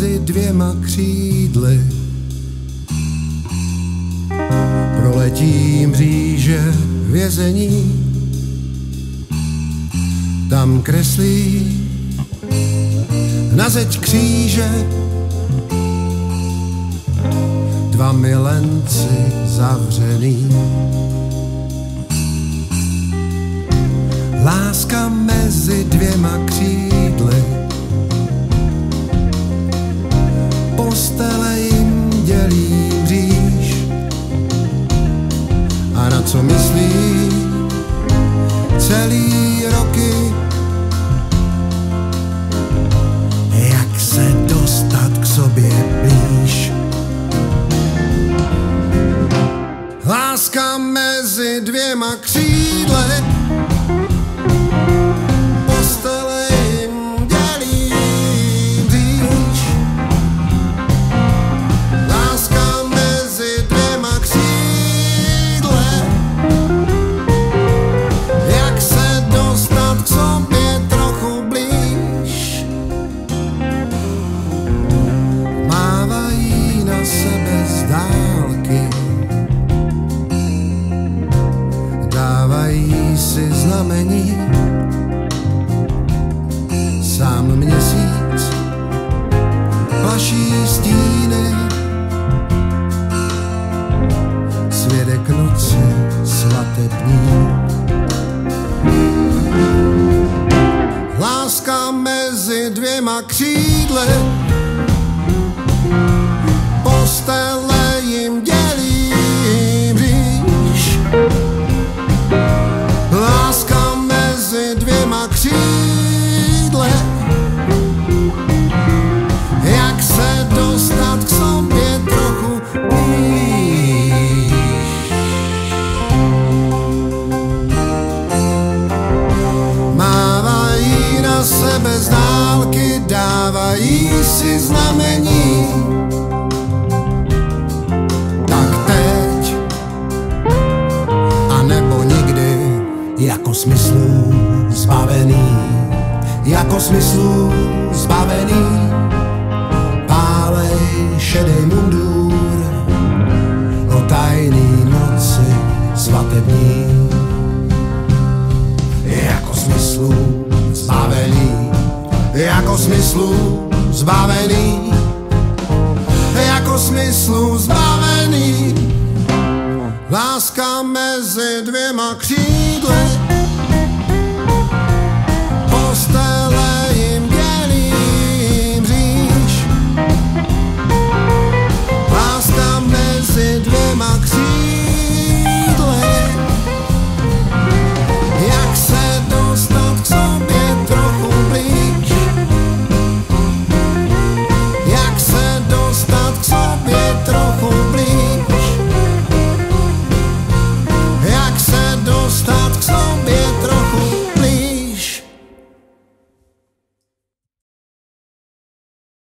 mezi dvěma křídly. Proletím mříže vězení, tam kreslí na zeď kříže dva milenci zavřený. Láska mezi dvěma křídly, postele jim dělí mříž. A na co myslí celý roky, jak se dostat k sobě blíž. Láska mezi dvěma křídly, postele jim dělí mříž. Láska mezi dvěma křídly, jak se dostat k sobě trochu blíž. Mávají na sebe z dálky, dávají si znamení. Sám měsíc plaší stíny, svědek noci svatební. Láska mezi dvěma křídly, postele jim dělí mříž. Láska mezi dvěma křídly, jak se dostat k sobě trochu blíž. Mávají na sebe z dálky, dávají si znamení. Tak teď, a nebo nikdy, jako smyslů zbavený, jako smyslů zbavený. Pálej šedej mundur o tajný noci svatební. Jako smyslů zbavený, jako smyslů zbavený, jako smyslů zbavený. Láska mezi dvěma křídly,